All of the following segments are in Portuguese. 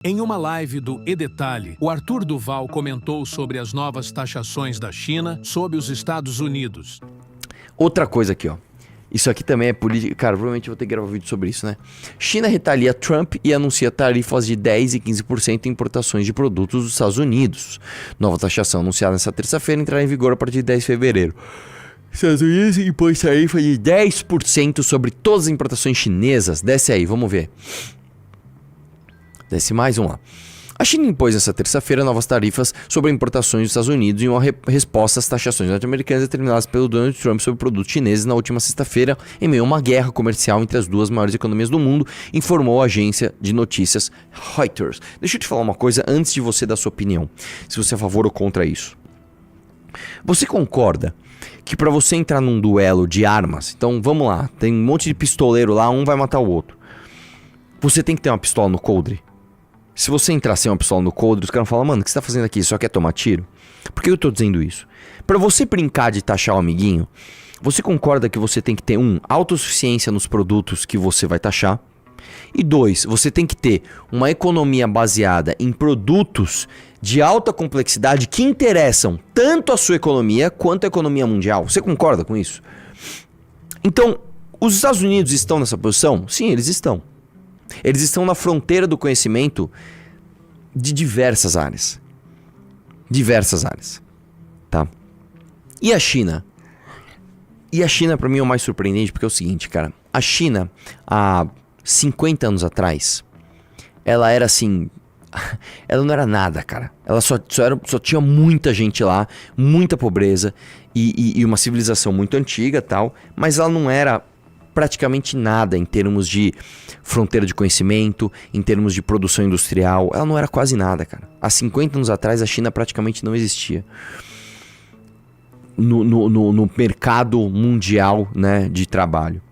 Em uma live do E-Detalhe, o Arthur Duval comentou sobre as novas taxações da China sobre os Estados Unidos. Outra coisa aqui, ó. Isso aqui também é política. Cara, provavelmente eu vou ter que gravar um vídeo sobre isso, né? China retalia Trump e anuncia tarifas de 10% e 15% em importações de produtos dos Estados Unidos. Nova taxação anunciada nesta terça-feira entrará em vigor a partir de 10 de fevereiro. Estados Unidos impõe tarifa de 10% sobre todas as importações chinesas. Desce aí, vamos ver. Desce mais, vamos lá. A China impôs nesta terça-feira novas tarifas sobre importações dos Estados Unidos em uma resposta às taxações norte-americanas determinadas pelo Donald Trump sobre produtos chineses na última sexta-feira, em meio a uma guerra comercial entre as duas maiores economias do mundo, informou a agência de notícias Reuters. Deixa eu te falar uma coisa antes de você dar sua opinião, se você é a favor ou contra isso. Você concorda que para você entrar num duelo de armas, então vamos lá, tem um monte de pistoleiro lá, um vai matar o outro, você tem que ter uma pistola no coldre? Se você entrar sem uma pistola no coldre, os caras falam, mano, o que você tá fazendo aqui? Só quer tomar tiro? Por que eu tô dizendo isso? Pra você brincar de taxar o amiguinho, você concorda que você tem que ter, autossuficiência nos produtos que você vai taxar? E 2, você tem que ter uma economia baseada em produtos de alta complexidade que interessam tanto a sua economia quanto a economia mundial. Você concorda com isso? Então, os Estados Unidos estão nessa posição? Sim, eles estão. Eles estão na fronteira do conhecimento de diversas áreas. Diversas áreas. Tá? E a China? E a China, pra mim, é o mais surpreendente, porque é o seguinte, cara. A China, há 50 anos atrás, ela era assim... Ela não era nada, cara. Ela só tinha muita gente lá, muita pobreza e uma civilização muito antiga, tal. Mas ela não era praticamente nada em termos de fronteira de conhecimento, em termos de produção industrial. Ela não era quase nada, cara. Há 50 anos atrás a China praticamente não existia no mercado mundial, né, de trabalho.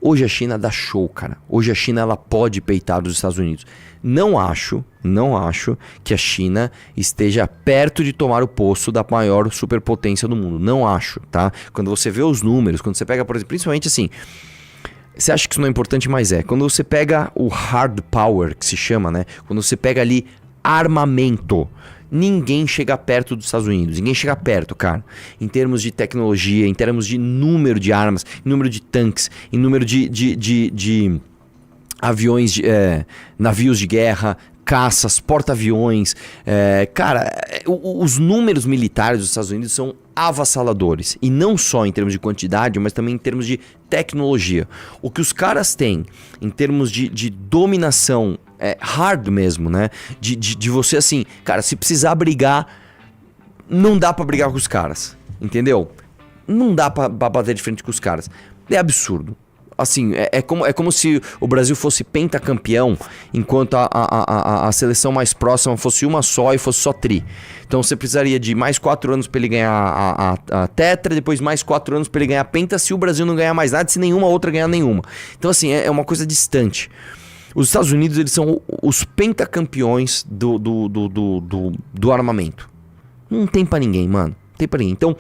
Hoje a China dá show, cara. Hoje a China ela pode peitar dos Estados Unidos. Não acho que a China esteja perto de tomar o posto da maior superpotência do mundo. Não acho, tá? Quando você vê os números, quando você pega, por exemplo, principalmente assim... Você acha que isso não é importante, mas é. Quando você pega o hard power, que se chama, né? Quando você pega ali armamento, ninguém chega perto dos Estados Unidos. Ninguém chega perto, cara. Em termos de tecnologia, em termos de número de armas, em número de tanques, em número de aviões, navios de guerra, caças, porta-aviões. Cara, os números militares dos Estados Unidos são avassaladores. E não só em termos de quantidade, mas também em termos de tecnologia. O que os caras têm em termos de dominação, hard mesmo, né? De você assim, cara, se precisar brigar, não dá pra brigar com os caras. Entendeu? Não dá pra bater de frente com os caras. É absurdo. Assim, é como se o Brasil fosse pentacampeão, enquanto a seleção mais próxima fosse uma só e fosse só tri. Então você precisaria de mais 4 anos para ele ganhar a tetra, depois mais 4 anos para ele ganhar a penta, se o Brasil não ganhar mais nada, se nenhuma outra ganhar nenhuma. Então assim, é uma coisa distante. Os Estados Unidos, eles são os pentacampeões do armamento. Não tem pra ninguém, mano. Não tem pra ninguém. Então...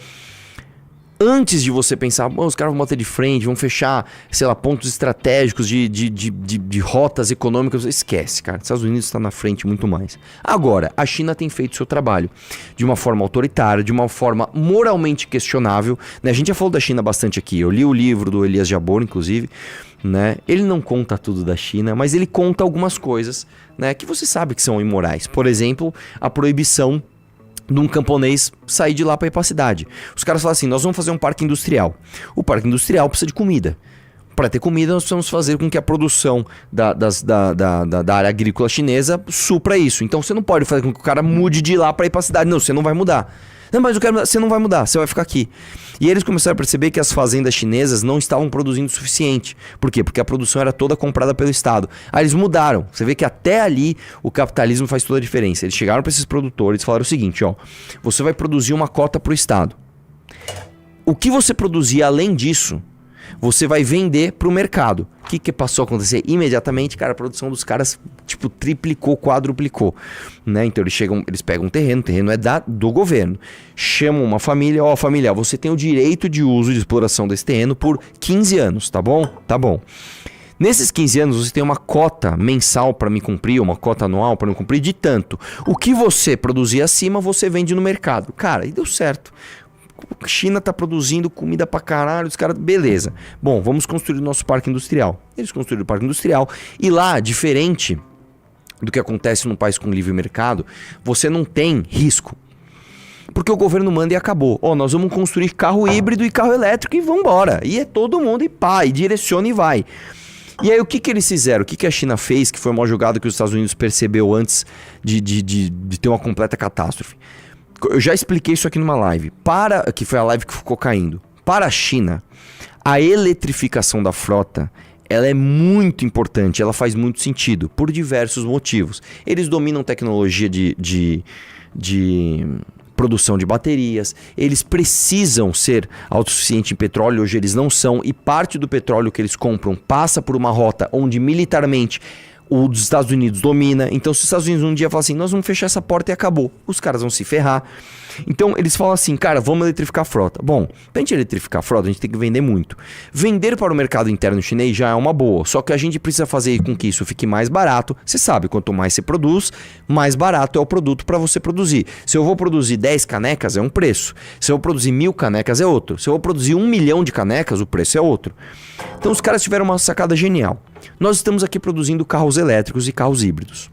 Antes de você pensar, os caras vão bater de frente, vão fechar, sei lá, pontos estratégicos de rotas econômicas, esquece, cara. Os Estados Unidos está na frente muito mais. Agora, a China tem feito seu trabalho de uma forma autoritária, de uma forma moralmente questionável, né? A gente já falou da China bastante aqui. Eu li o livro do Elias Jabbour, inclusive, né? Ele não conta tudo da China, mas ele conta algumas coisas, né, que você sabe que são imorais. Por exemplo, a proibição de um camponês sair de lá para ir para a cidade. Os caras falam assim, nós vamos fazer um parque industrial. O parque industrial precisa de comida. Para ter comida, nós precisamos fazer com que a produção da área agrícola chinesa supra isso. Então você não pode fazer com que o cara mude de lá para ir para a cidade. Não, você não vai mudar. Não, mas eu quero mudar. Você não vai mudar, você vai ficar aqui. E eles começaram a perceber que as fazendas chinesas não estavam produzindo o suficiente. Por quê? Porque a produção era toda comprada pelo Estado. Aí eles mudaram. Você vê que até ali o capitalismo faz toda a diferença. Eles chegaram para esses produtores e falaram o seguinte, ó, você vai produzir uma cota para o Estado. O que você produzir além disso, você vai vender para o mercado. O que passou a acontecer? Imediatamente, cara, a produção dos caras, tipo, triplicou, quadruplicou, né? Então eles pegam um terreno, o terreno é do governo. Chamam uma família, família, você tem o direito de uso e de exploração desse terreno por 15 anos, tá bom? Tá bom. Nesses 15 anos, você tem uma cota mensal para me cumprir, uma cota anual para me cumprir de tanto. O que você produzir acima, você vende no mercado. Cara, e deu certo. A China tá produzindo comida pra caralho, os caras, beleza. Bom, vamos construir o nosso parque industrial. Eles construíram o parque industrial e lá, diferente do que acontece num país com livre mercado, você não tem risco. Porque o governo manda e acabou. Nós vamos construir carro híbrido e carro elétrico e vambora. E é todo mundo e pá, e direciona e vai. E aí o que eles fizeram? O que a China fez, que foi uma jogada que os Estados Unidos percebeu antes de ter uma completa catástrofe? Eu já expliquei isso aqui numa live, que foi a live que ficou caindo. Para a China, a eletrificação da frota, ela é muito importante, ela faz muito sentido, por diversos motivos. Eles dominam tecnologia de produção de baterias, eles precisam ser autossuficientes em petróleo, hoje eles não são, e parte do petróleo que eles compram passa por uma rota onde militarmente os Estados Unidos domina. Então se os Estados Unidos um dia falam assim, nós vamos fechar essa porta e acabou, os caras vão se ferrar. Então eles falam assim, cara, vamos eletrificar a frota. Bom, pra gente eletrificar a frota, a gente tem que vender muito. Vender para o mercado interno chinês já é uma boa, só que a gente precisa fazer com que isso fique mais barato. Você sabe, quanto mais você produz, mais barato é o produto para você produzir. Se eu vou produzir 10 canecas, é um preço. Se eu vou produzir 1000 canecas, é outro. Se eu vou produzir 1 milhão de canecas, o preço é outro. Então os caras tiveram uma sacada genial. Nós estamos aqui produzindo carros elétricos e carros híbridos.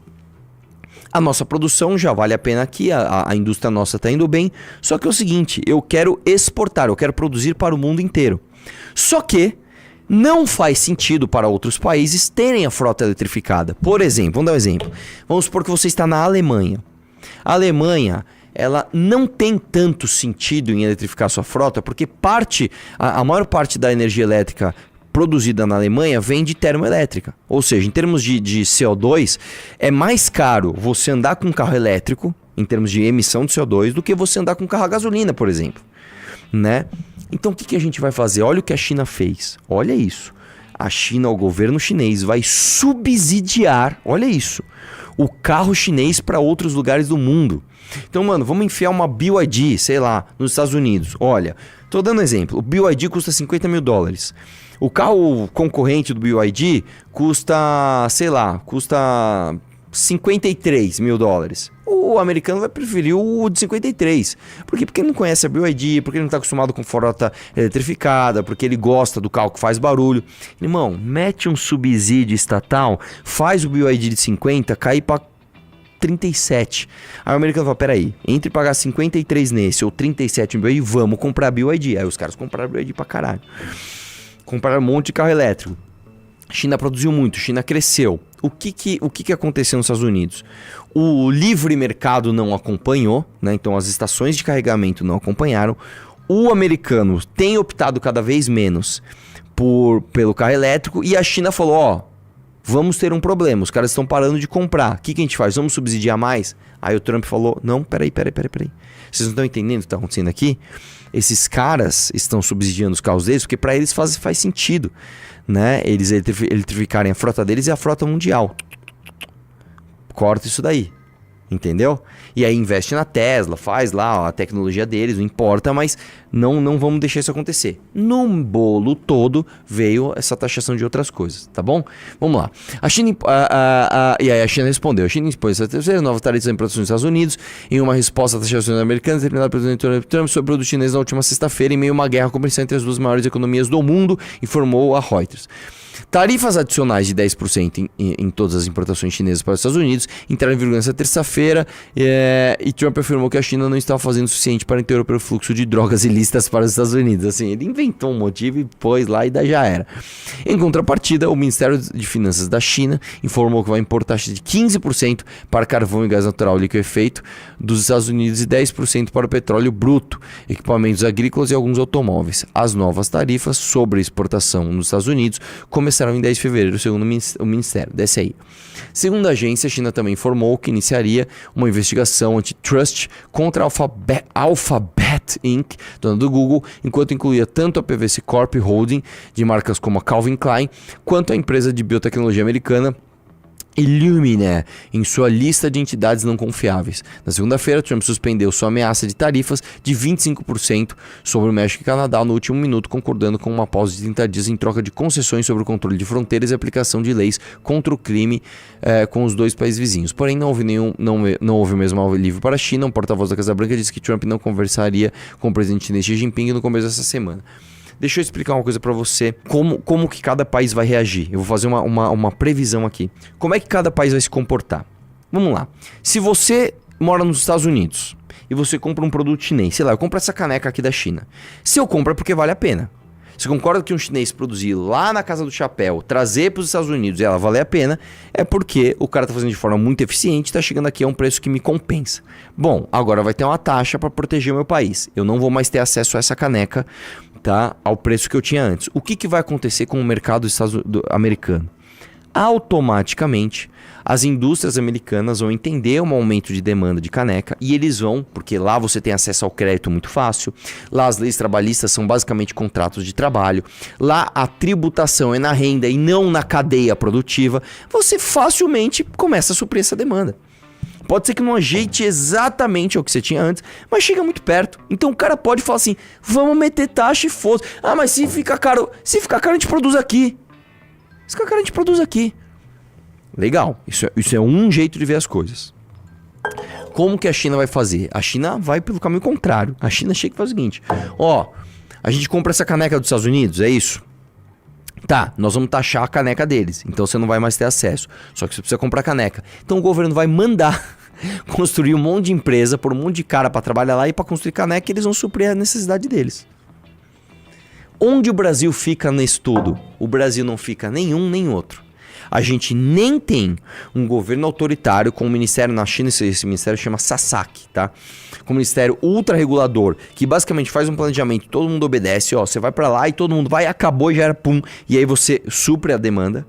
A nossa produção já vale a pena aqui, a indústria nossa está indo bem. Só que é o seguinte, eu quero exportar, eu quero produzir para o mundo inteiro. Só que não faz sentido para outros países terem a frota eletrificada. Por exemplo, vamos dar um exemplo. Vamos supor que você está na Alemanha. A Alemanha, ela não tem tanto sentido em eletrificar sua frota, porque a maior parte da energia elétrica produzida na Alemanha vem de termoelétrica. Ou seja, em termos de CO2, é mais caro você andar com um carro elétrico, em termos de emissão de CO2, do que você andar com um carro a gasolina, por exemplo. Né? Então o que a gente vai fazer? Olha o que a China fez. Olha isso. A China, o governo chinês, vai subsidiar, olha isso, o carro chinês para outros lugares do mundo. Então, mano, vamos enfiar uma BYD, sei lá, nos Estados Unidos. Olha, tô dando um exemplo. O BYD custa $50 mil. O carro concorrente do BYD custa, sei lá, custa $53 mil. O americano vai preferir o de 53. Por quê? Porque ele não conhece a BYD, porque ele não está acostumado com frota eletrificada, porque ele gosta do carro que faz barulho. Irmão, mete um subsídio estatal, faz o BYD de 50 cair para 37. Aí o americano fala, peraí, entre pagar 53 nesse ou 37 no BYD, vamos comprar a BYD. Aí os caras compraram a BYD pra caralho. Compraram um monte de carro elétrico. China produziu muito, China cresceu. O que aconteceu nos Estados Unidos? O livre mercado não acompanhou, né? Então as estações de carregamento não acompanharam. O americano tem optado cada vez menos pelo carro elétrico e a China falou, vamos ter um problema, os caras estão parando de comprar. O que a gente faz? Vamos subsidiar mais? Aí o Trump falou, não, peraí. Vocês não estão entendendo o que está acontecendo aqui? Esses caras estão subsidiando os carros deles porque para eles faz sentido, né? Eles eletrificarem a frota deles e a frota mundial. Corta isso daí, entendeu? E aí investe na Tesla, faz lá a tecnologia deles, não importa, mas não vamos deixar isso acontecer. No bolo todo veio essa taxação de outras coisas, tá bom? Vamos lá. A China, e aí a China respondeu. A China impôs a terceira nova tarifa de importação dos Estados Unidos em uma resposta à taxação americana determinada pelo presidente Trump sobre produtos chineses na última sexta-feira em meio a uma guerra comercial entre as duas maiores economias do mundo, informou a Reuters. Tarifas adicionais de 10% em todas as importações chinesas para os Estados Unidos entraram em vigor nesta terça-feira e Trump afirmou que a China não estava fazendo o suficiente para interromper o fluxo de drogas ilícitas para os Estados Unidos. Assim, ele inventou um motivo e pôs lá e daí já era. Em contrapartida, o Ministério de Finanças da China informou que vai impor taxa de 15% para carvão e gás natural liquefeito dos Estados Unidos e 10% para o petróleo bruto, equipamentos agrícolas e alguns automóveis. As novas tarifas sobre a exportação nos Estados Unidos começaram em 10 de fevereiro, segundo o Ministério. Desce aí. Segundo a agência, a China também informou que iniciaria uma investigação antitrust contra a Alphabet Inc., dona do Google, enquanto incluía tanto a PwC Corp Holding, de marcas como a Calvin Klein, quanto a empresa de biotecnologia americana Illumina em sua lista de entidades não confiáveis. Na segunda-feira, Trump suspendeu sua ameaça de tarifas de 25% sobre o México e Canadá no último minuto, concordando com uma pausa de 30 dias em troca de concessões sobre o controle de fronteiras e aplicação de leis contra o crime com os dois países vizinhos. Porém, não houve o mesmo alívio para a China. Um porta-voz da Casa Branca disse que Trump não conversaria com o presidente chinês Xi Jinping no começo dessa semana. Deixa eu explicar uma coisa pra você, como que cada país vai reagir. Eu vou fazer uma previsão aqui. Como é que cada país vai se comportar? Vamos lá. Se você mora nos Estados Unidos e você compra um produto chinês, sei lá, eu compro essa caneca aqui da China. Se eu compro é porque vale a pena. Você concorda que um chinês produzir lá na Casa do Chapéu, trazer para os Estados Unidos e ela valer a pena, é porque o cara está fazendo de forma muito eficiente e está chegando aqui a um preço que me compensa. Bom, agora vai ter uma taxa para proteger o meu país. Eu não vou mais ter acesso a essa caneca, tá, ao preço que eu tinha antes. O que vai acontecer com o mercado americano? Automaticamente, as indústrias americanas vão entender um aumento de demanda de caneca e eles vão, porque lá você tem acesso ao crédito muito fácil, lá as leis trabalhistas são basicamente contratos de trabalho, lá a tributação é na renda e não na cadeia produtiva, você facilmente começa a suprir essa demanda. Pode ser que não ajeite exatamente o que você tinha antes, mas chega muito perto. Então o cara pode falar assim, vamos meter taxa e foda-se. Ah, mas se ficar caro a gente produz aqui. Se ficar caro a gente produz aqui. Legal, isso é um jeito de ver as coisas. Como que a China vai fazer? A China vai pelo caminho contrário. A China chega e faz o seguinte, a gente compra essa caneca dos Estados Unidos, é isso? Tá, nós vamos taxar a caneca deles, então você não vai mais ter acesso. Só que você precisa comprar caneca. Então o governo vai mandar construir um monte de empresa, pôr um monte de cara para trabalhar lá e para construir caneca, eles vão suprir a necessidade deles. Onde o Brasil fica nesse tudo? O Brasil não fica nenhum nem outro. A gente nem tem um governo autoritário com um ministério na China, esse ministério chama SASAC, tá? Com um ministério ultra regulador, que basicamente faz um planejamento, todo mundo obedece, você vai pra lá e todo mundo vai, acabou e já era pum, e aí você supre a demanda.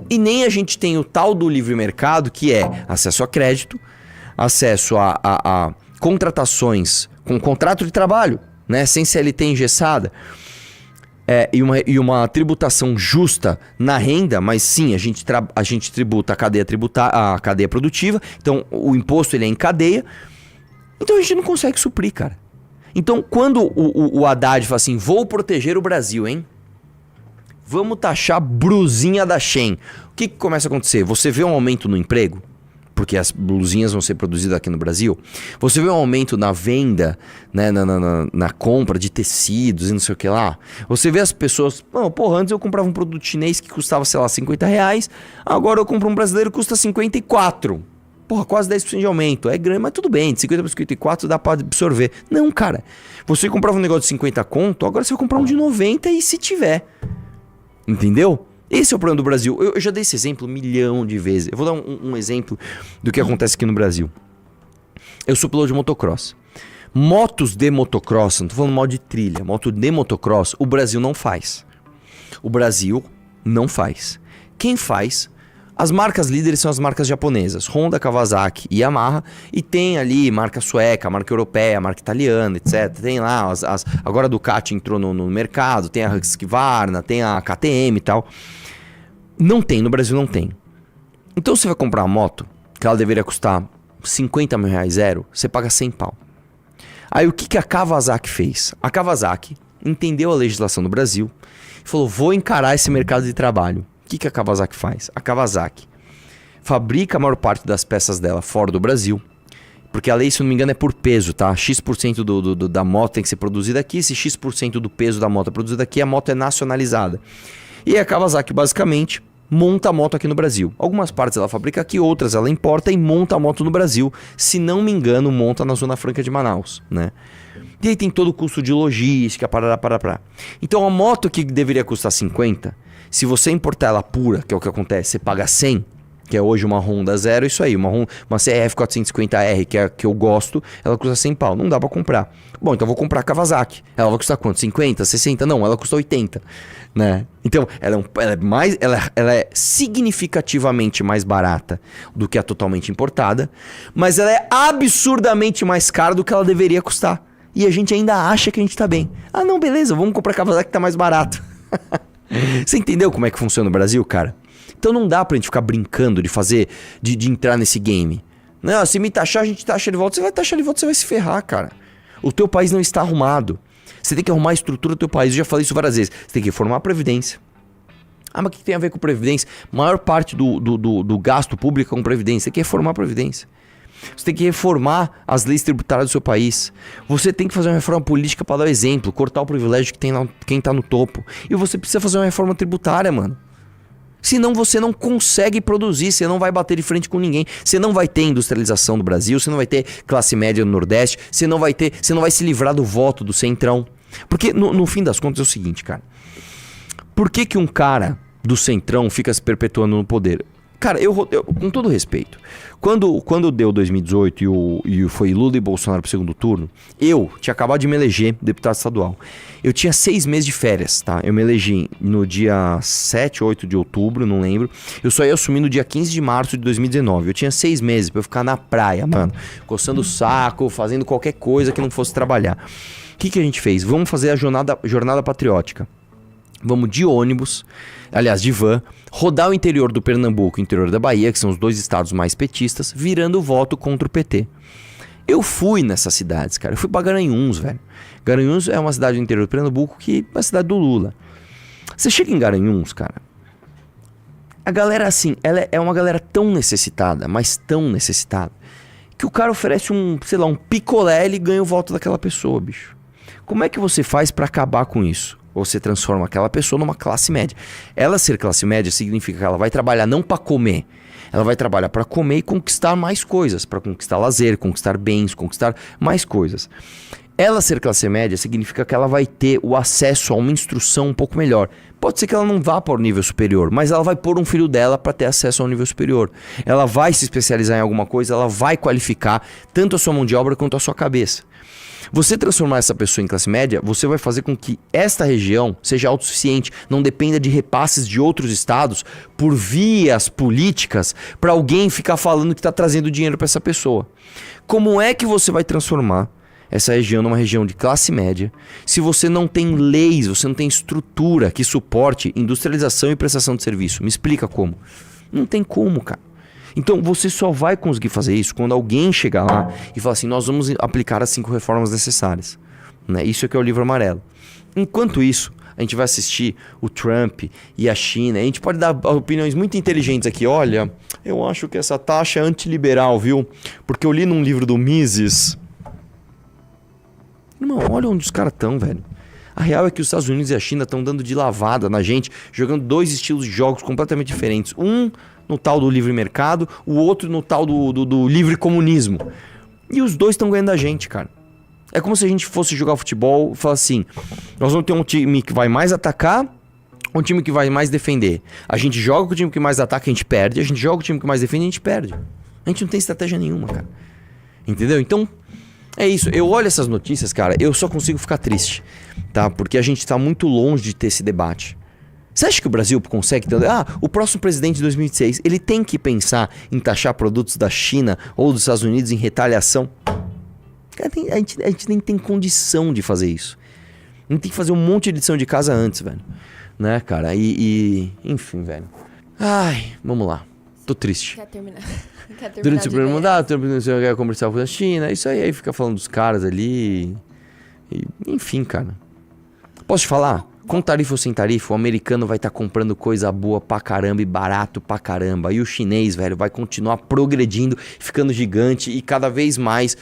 E nem a gente tem o tal do livre mercado, que é acesso a crédito, acesso a contratações com contrato de trabalho, né, sem CLT engessada, e uma tributação justa na renda, mas sim, a gente tributa a cadeia produtiva, então o imposto ele é em cadeia, então a gente não consegue suprir, cara. Então quando o Haddad fala assim, vou proteger o Brasil, hein? Vamos taxar brusinha da Shein. O que começa a acontecer? Você vê um aumento no emprego? Porque as blusinhas vão ser produzidas aqui no Brasil. Você vê um aumento na venda, né, na compra de tecidos e não sei o que lá. Você vê as pessoas... antes eu comprava um produto chinês que custava, sei lá, R$50. Agora eu compro um brasileiro que custa 54. Quase 10% de aumento. É grande, mas tudo bem. De 50 para 54 dá para absorver. Não, cara. Você comprava um negócio de 50 conto, agora você vai comprar um de 90 e se tiver. Entendeu? Esse é o problema do Brasil. Eu já dei esse exemplo 1 milhão de vezes. Eu vou dar um exemplo do que acontece aqui no Brasil. Eu sou piloto de motocross. Motos de motocross, não tô falando mal de trilha, moto de motocross, o Brasil não faz. O Brasil não faz. Quem faz? As marcas líderes são as marcas japonesas, Honda, Kawasaki e Yamaha, e tem ali marca sueca, marca europeia, marca italiana, etc. Tem lá, agora a Ducati entrou no mercado, tem a Husqvarna, tem a KTM e tal. Não tem, no Brasil não tem. Então você vai comprar uma moto, que ela deveria custar 50 mil reais zero, você paga 100 pau. Aí o que a Kawasaki fez? A Kawasaki entendeu a legislação do Brasil e falou, vou encarar esse mercado de trabalho. O que a Kawasaki faz? A Kawasaki fabrica a maior parte das peças dela fora do Brasil, porque a lei, se não me engano, é por peso, tá? X% da moto tem que ser produzida aqui, se X% do peso da moto é produzido aqui, a moto é nacionalizada. E a Kawasaki, basicamente, monta a moto aqui no Brasil. Algumas partes ela fabrica aqui, outras ela importa e monta a moto no Brasil. Se não me engano, monta na Zona Franca de Manaus, né? E aí tem todo o custo de logística, parará. Então a moto que deveria custar 50, se você importar ela pura, que é o que acontece, você paga 100, que é hoje uma Honda Zero, isso aí, uma CRF 450R, que é a que eu gosto, ela custa 100 pau, não dá pra comprar. Bom, então eu vou comprar a Kawasaki, ela vai custar quanto? 50, 60? Não, ela custa 80, né? Então, ela é significativamente mais barata do que a totalmente importada, mas ela é absurdamente mais cara do que ela deveria custar. E a gente ainda acha que a gente tá bem. Ah, não, beleza, vamos comprar a Kawasaki que tá mais barato. Você entendeu como é que funciona o Brasil, cara? Então não dá pra gente ficar brincando de fazer, de entrar nesse game. Não, se me taxar, a gente taxa de volta. Você vai taxar de volta, você vai se ferrar, cara. O teu país não está arrumado. Você tem que arrumar a estrutura do teu país. Eu já falei isso várias vezes. Você tem que reformar a Previdência. Ah, mas o que tem a ver com Previdência? Maior parte do gasto público é com Previdência. Você tem que reformar a Previdência. Você tem que reformar as leis tributárias do seu país. Você tem que fazer uma reforma política para dar o exemplo. Cortar o privilégio que tem quem tá no topo. E você precisa fazer uma reforma tributária, mano. Senão você não consegue produzir, você não vai bater de frente com ninguém. Você não vai ter industrialização do Brasil, você não vai ter classe média no Nordeste, você não vai se livrar do voto do Centrão. Porque no fim das contas é o seguinte, cara. Por que um cara do Centrão fica se perpetuando no poder? Cara, eu com todo respeito, quando deu 2018 e foi Lula e Bolsonaro pro segundo turno, eu tinha acabado de me eleger deputado estadual. Eu tinha 6 meses de férias, tá? Eu me elegi no dia 7 ou 8 de outubro, não lembro. Eu só ia assumir no dia 15 de março de 2019. Eu tinha 6 meses pra eu ficar na praia, mano. Coçando o saco, fazendo qualquer coisa que não fosse trabalhar. O que a gente fez? Vamos fazer a jornada patriótica. Vamos de ônibus, aliás, de van, rodar o interior do Pernambuco e o interior da Bahia, que são os 2 estados mais petistas, virando voto contra o PT. Eu fui nessas cidades, cara. Eu fui pra Garanhuns, velho. Garanhuns é uma cidade do interior do Pernambuco que é a cidade do Lula. Você chega em Garanhuns, cara, a galera, assim, ela é uma galera tão necessitada, mas tão necessitada, que o cara oferece um picolé e ele ganha o voto daquela pessoa, bicho. Como é que você faz pra acabar com isso? Você transforma aquela pessoa numa classe média. Ela ser classe média significa que ela vai trabalhar não para comer. Ela vai trabalhar para comer e conquistar mais coisas. Para conquistar lazer, conquistar bens, conquistar mais coisas. Ela ser classe média significa que ela vai ter o acesso a uma instrução um pouco melhor. Pode ser que ela não vá para o nível superior, mas ela vai pôr um filho dela para ter acesso ao nível superior. Ela vai se especializar em alguma coisa, ela vai qualificar tanto a sua mão de obra quanto a sua cabeça. Você transformar essa pessoa em classe média, você vai fazer com que esta região seja autossuficiente, não dependa de repasses de outros estados por vias políticas para alguém ficar falando que está trazendo dinheiro para essa pessoa. Como é que você vai transformar essa região numa região de classe média se você não tem leis, você não tem estrutura que suporte industrialização e prestação de serviço? Me explica como. Não tem como, cara. Então você só vai conseguir fazer isso quando alguém chegar lá e falar assim, nós vamos aplicar as 5 reformas necessárias. Né? Isso é que é o livro amarelo. Enquanto isso, a gente vai assistir o Trump e a China. A gente pode dar opiniões muito inteligentes aqui. Olha, eu acho que essa taxa é antiliberal, viu? Porque eu li num livro do Mises. Irmão, olha onde os caras estão, velho. A real é que os Estados Unidos e a China estão dando de lavada na gente, jogando 2 estilos de jogos completamente diferentes. Um no tal do livre mercado, o outro no tal do livre comunismo. E os 2 estão ganhando a gente, cara. É como se a gente fosse jogar futebol e falar assim, nós vamos ter um time que vai mais atacar, um time que vai mais defender. A gente joga com o time que mais ataca, a gente perde. A gente joga com o time que mais defende, a gente perde. A gente não tem estratégia nenhuma, cara. Entendeu? Então, é isso. Eu olho essas notícias, cara, eu só consigo ficar triste, tá? Porque a gente tá muito longe de ter esse debate. Você acha que o Brasil consegue ter... o próximo presidente de 2026, ele tem que pensar em taxar produtos da China ou dos Estados Unidos em retaliação? Cara, a gente nem tem condição de fazer isso. A gente tem que fazer um monte de lição de casa antes, velho. Né, cara? Enfim, velho. Ai, vamos lá. Tô triste. Quer terminar? Durante o primeiro mandato, você quer conversar com a China, isso aí fica falando dos caras ali. Enfim, cara. Posso te falar? Com tarifa ou sem tarifa, o americano vai estar comprando coisa boa pra caramba e barato pra caramba. E o chinês, velho, vai continuar progredindo, ficando gigante e cada vez mais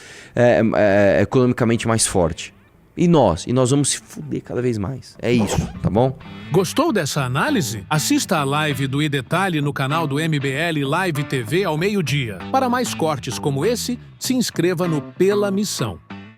economicamente mais forte. E nós vamos se fuder cada vez mais. É isso, tá bom? Gostou dessa análise? Assista a live do iDetalhe no canal do MBL Live TV ao meio-dia. Para mais cortes como esse, se inscreva no Pela Missão.